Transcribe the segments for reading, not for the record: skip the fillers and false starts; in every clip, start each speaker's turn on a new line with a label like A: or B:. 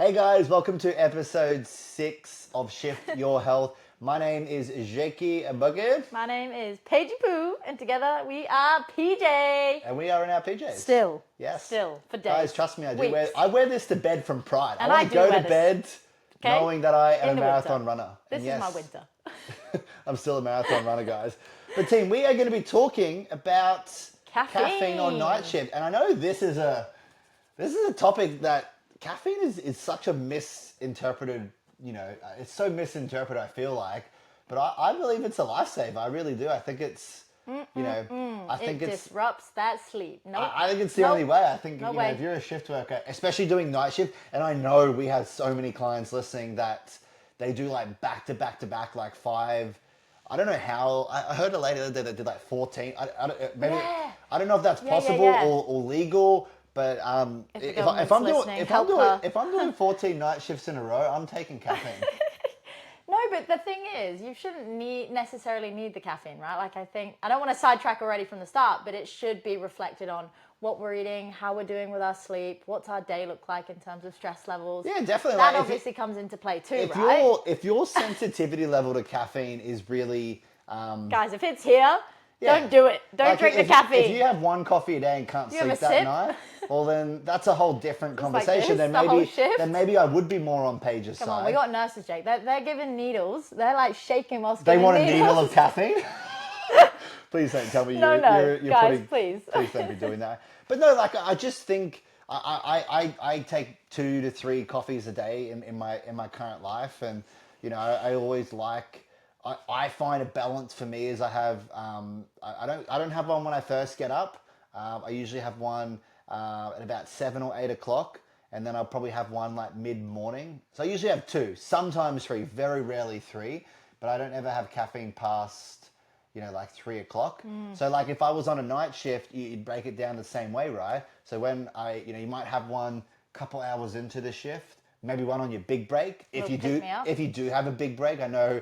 A: Hey guys, welcome to episode 6 of Shift Your Health. My name is Jeki Abugid.
B: My name is Paigey Poo, and together we are PJ.
A: And we are in our PJs.
B: Still.
A: Yes.
B: Still, for days.
A: Guys, trust me,
B: Weeks.
A: I wear this to bed from pride.
B: And
A: I
B: I
A: want to
B: do
A: go
B: wear
A: to bed
B: Okay?
A: knowing that I am
B: In
A: a
B: the
A: marathon
B: winter.
A: runner.
B: This
A: And
B: is my winter.
A: I'm still a marathon runner, guys. But team, we are going to be talking about caffeine on night shift. And I know this is a topic that caffeine is such a misinterpreted, it's so misinterpreted, I feel like. But I believe it's a lifesaver. I really do. I think it's, I think
B: it disrupts that sleep. Nope.
A: I think it's the only way. I think,
B: No way.
A: if you're a shift worker, especially doing night shift, and I know we have so many clients listening that they do like back to back to back, like 5. I don't know how. I heard a lady the other day that did like 14. I don't know if that's possible or legal. But if I'm doing 14 night shifts in a row, I'm taking caffeine.
B: No, but the thing is, you shouldn't necessarily need the caffeine, right? Like I don't want to sidetrack already from the start, but it should be reflected on what we're eating, how we're doing with our sleep, what's our day look like in terms of stress levels.
A: Yeah, definitely.
B: That obviously comes into play too, right?
A: If your sensitivity level to caffeine is really...
B: Guys, if it's here... Yeah. Don't do it. Don't drink the caffeine.
A: If you have one coffee a day and can't sleep that night, well then that's a whole different conversation. Then maybe I would be more on Paige's side.
B: Come on, we got nurses, Jake. They're giving needles. They're like shaking whilst
A: they
B: giving
A: want
B: needles.
A: a needle of caffeine. Please don't tell me you're
B: guys,
A: putting.
B: Please
A: don't be doing that. But no, like I just think I take 2 to 3 coffees a day in my current life, and I always like. I find a balance for me is I have I don't have one when I first get up. I usually have one at about 7 or 8 o'clock, and then I'll probably have one like mid-morning. So I usually have 2, sometimes 3, very rarely 3, but I don't ever have caffeine past like 3 o'clock. So like if I was on a night shift, you'd break it down the same way, right? So when you might have one couple hours into the shift. Maybe one on your big break. If you do have a big break, I know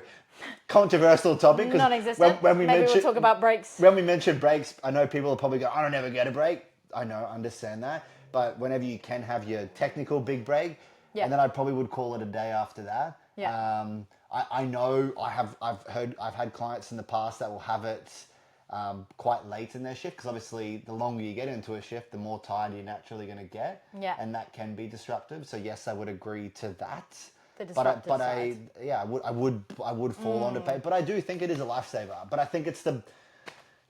A: controversial topic.
B: Non-existent. Maybe we'll talk about breaks.
A: When we mention breaks, I know people will probably go, I don't ever get a break. I know, understand that. But whenever you can have your technical big break, and then I probably would call it a day after that.
B: Yeah.
A: I know I've had clients in the past that will have it quite late in their shift, because obviously the longer you get into a shift, the more tired you're naturally going to get, and that can be disruptive. So yes, I would agree to that.
B: The disruptive side.
A: I would fall onto pay, but I do think it is a lifesaver. But I think it's the,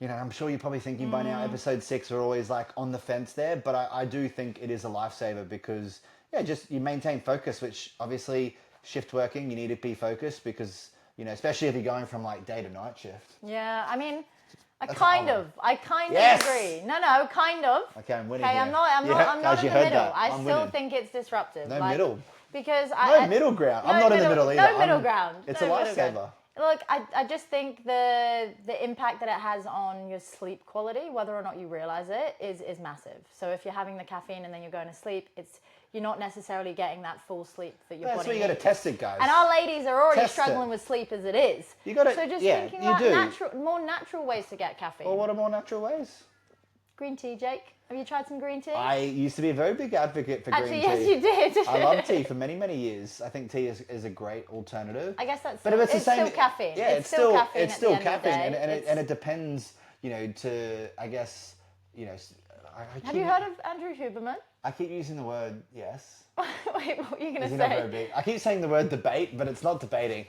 A: I'm sure you're probably thinking by now, episode 6, we're always like on the fence there, but I do think it is a lifesaver because just you maintain focus, which obviously shift working, you need to be focused because especially if you're going from like day to night shift.
B: Yeah, I mean. I kind of agree. No, kind of.
A: Okay, I'm winning.
B: Okay,
A: here.
B: I'm not in the middle. I still think it's disruptive.
A: No middle.
B: Because
A: no middle ground. I'm not in the middle either.
B: No middle ground.
A: It's a lifesaver.
B: Look, I just think the impact that it has on your sleep quality, whether or not you realize it, is massive. So if you're having the caffeine and then you're going to sleep, you're not necessarily getting that full sleep that your body needs.
A: That's why you got to test it, guys.
B: And our ladies are already struggling with sleep as it is.
A: You got to.
B: So just thinking about more natural ways to get caffeine.
A: Well, what are more natural ways?
B: Green tea, Jake. Have you tried some green tea?
A: I used to be a very big advocate for green tea.
B: Actually, yes, you did.
A: I love tea for many, many years. I think tea is a great alternative.
B: I guess that's.
A: But
B: it's still caffeine.
A: Yeah, it's still caffeine. It's still
B: caffeine,
A: and it depends. To I guess
B: Have you heard of Andrew Huberman?
A: I keep using the word yes.
B: Wait, what are you going to say?
A: Not very big. I keep saying the word debate, but it's not debating.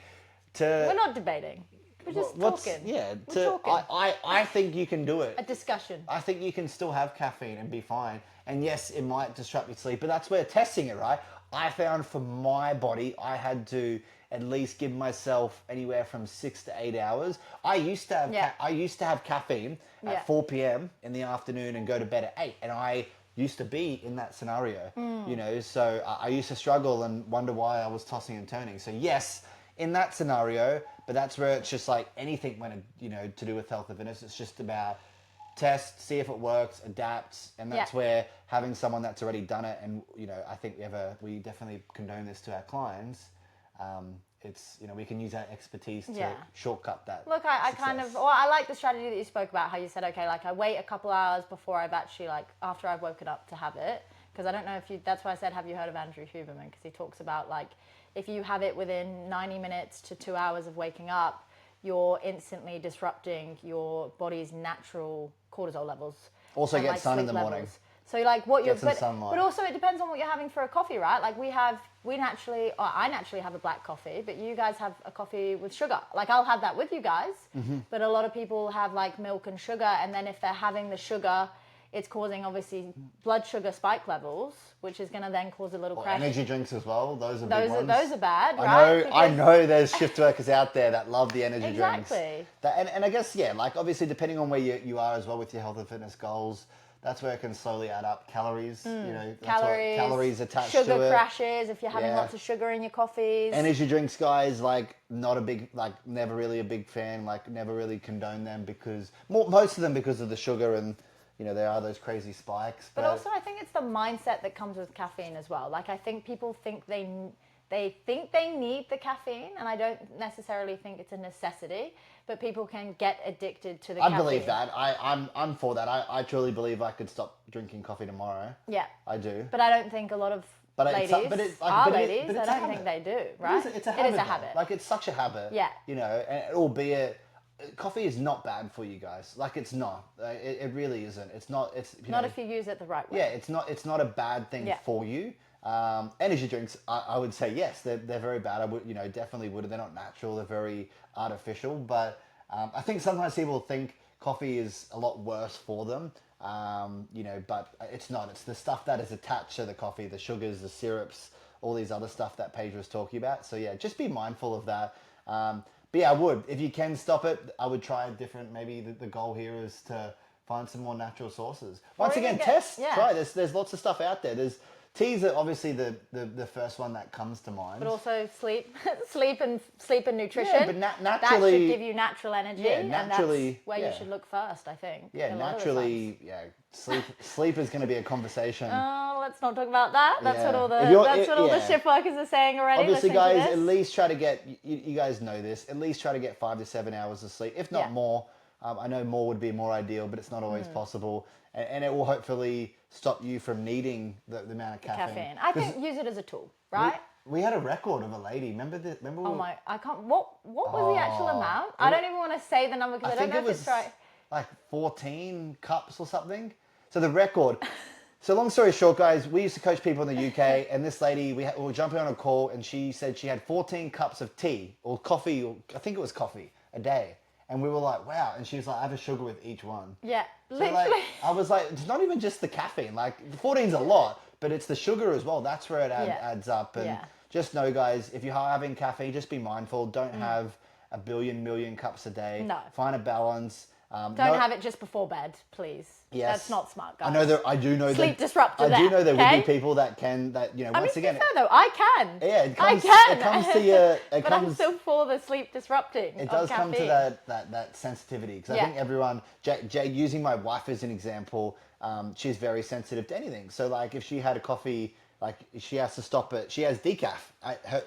B: We're not debating. We're just talking.
A: Yeah.
B: We're talking.
A: I think you can do it.
B: A discussion.
A: I think you can still have caffeine and be fine. And yes, it might disrupt your sleep, but that's where testing it, right? I found for my body, I had to at least give myself anywhere from 6 to 8 hours. I used to have caffeine at 4 p.m. in the afternoon and go to bed at 8, and I used to be in that scenario, so I used to struggle and wonder why I was tossing and turning. So yes, in that scenario, but that's where it's just like anything when, to do with health and fitness, it's just about test, see if it works, adapt, and that's where having someone that's already done it, and I think we definitely condone this to our clients. It's we can use our expertise to shortcut that.
B: Look, I like the strategy that you spoke about. How you said, okay, like I wait a couple hours before after I've woken up to have it, because I don't know if you, that's why I said, have you heard of Andrew Huberman? Because he talks about like, if you have it within 90 minutes to 2 hours of waking up, you're instantly disrupting your body's natural cortisol levels.
A: Also
B: and,
A: get
B: like,
A: sun in
B: sleep
A: the morning.
B: levels. So like what you're,
A: Get some sunlight.
B: but also it depends on what you're having for a coffee, right? Like I naturally have a black coffee, but you guys have a coffee with sugar. Like I'll have that with you guys, but a lot of people have like milk and sugar, and then if they're having the sugar, it's causing obviously blood sugar spike levels, which is going to then cause a little crash.
A: Energy drinks as well. Those are big ones.
B: Those are bad, right?
A: I know there's shift workers out there that love the energy drinks.
B: Exactly.
A: And I guess, yeah, like obviously depending on where you are as well with your health and fitness goals, that's where it can slowly add up. Calories, you know, that's calories attached to it.
B: Sugar crashes if you're having lots of sugar in your coffees.
A: Energy drinks, guys, like not a big, like never really a big fan, like never really condone them because, most of them because of the sugar and, you know, there are those crazy spikes.
B: But also I think it's the mindset that comes with caffeine as well. Like I think people think they think they need the caffeine, and I don't necessarily think it's a necessity, but people can get addicted to the caffeine.
A: I believe that. I'm for that. I truly believe I could stop drinking coffee tomorrow.
B: Yeah.
A: I do.
B: But I don't think a lot of ladies I don't think they do, right?
A: It's a habit.
B: It is a habit.
A: Like it's such a habit.
B: Yeah.
A: You know, and albeit coffee is not bad for you guys. Like it's not. It really isn't. It's not. It's
B: not if you use it the right way.
A: Yeah, it's not a bad thing for you. Energy drinks, I would say yes, they're very bad. I would, you know, definitely would. They're not natural. They're very artificial. But I think sometimes people think coffee is a lot worse for them. You know, but it's not. It's the stuff that is attached to the coffee, the sugars, the syrups, all these other stuff that Paige was talking about. So yeah, just be mindful of that. But yeah, I would. If you can stop it, I would try a different, maybe the goal here is to find some more natural sources. Once again, try. There's lots of stuff out there. There's teas are obviously the first one that comes to mind.
B: But also sleep and nutrition.
A: Yeah, but naturally,
B: that should give you natural energy.
A: Yeah, naturally,
B: and that's where you should look first, I think.
A: Yeah, naturally, sleep is going to be a conversation.
B: Oh, let's not talk about that. That's what all the shift workers are saying already.
A: Obviously, guys, at least try to get, you guys know this, at least try to get 5 to 7 hours of sleep, if not more. I know more would be more ideal, but it's not always possible. And it will hopefully stop you from needing the amount of caffeine.
B: I think use it as a tool, right?
A: We had a record of a lady. Remember
B: I can't. What was the actual amount? I don't even want to say the number because I don't know if it's right.
A: Like 14 cups or something. So the record. So long story short, guys, we used to coach people in the UK, and this lady, we were jumping on a call, and she said she had 14 cups of tea or coffee, or I think it was coffee, a day. And we were like, wow. And she was like, I have a sugar with each one.
B: Yeah,
A: so
B: literally.
A: Like, I was like, it's not even just the caffeine. Like, 14's a lot, but it's the sugar as well. That's where it adds up. And just know, guys, if you're having caffeine, just be mindful. Don't have a million cups a day.
B: No.
A: Find a balance.
B: Don't have it just before bed, please.
A: Yes.
B: That's not smart, guys.
A: I do know
B: Sleep disruptor.
A: I do know there
B: will
A: be people that you know, once again.
B: To be fair though, I can.
A: Yeah, it comes to your.
B: But I'm still for the sleep disrupting.
A: It does come to that sensitivity, because I think everyone. Jay, using my wife as an example, she's very sensitive to anything. So like, if she had a coffee, like she has to stop it. She has decaf.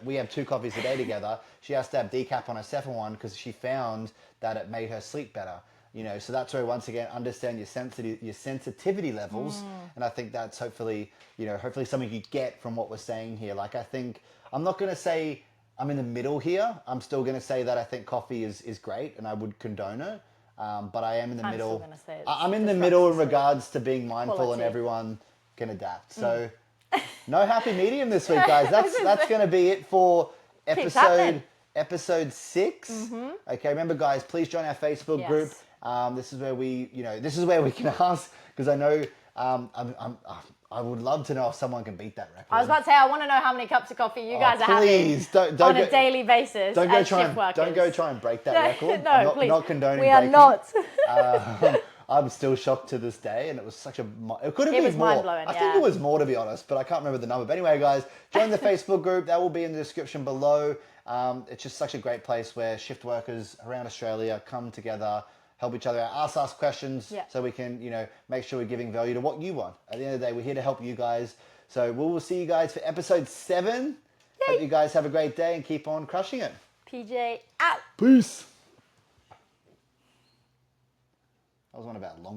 A: We have 2 coffees a day together. She has to have decaf on her second one because she found that it made her sleep better. You know, so that's where, once again, understand your sensitivity levels. And I think that's hopefully something you get from what we're saying here. Like, I think, I'm not going to say I'm in the middle here. I'm still going to say that I think coffee is great and I would condone it. But I am in the middle. I'm in the middle in regards to being mindful and everyone can adapt. So no happy medium this week, guys. That's going to be it for episode 6. Okay, remember, guys, please join our Facebook group. This is where we can ask, because I know I would love to know if someone can beat that record.
B: I was about to say, I want to know how many cups of coffee you guys are having on a daily basis.
A: Don't go try and break that record.
B: No,
A: I'm not condoning
B: we are
A: breaking.
B: not.
A: I'm still shocked to this day, and it was such a. It could have been more.
B: Mind-blowing,
A: I think it was more, to be honest, but I can't remember the number. But anyway, guys, join the Facebook group. That will be in the description below. It's just such a great place where shift workers around Australia come together, help each other out, ask questions, so we can, make sure we're giving value to what you want. At the end of the day, we're here to help you guys. So we will see you guys for episode 7. Yay. Hope you guys have a great day and keep on crushing it.
B: PJ out.
A: Peace. That was one about long.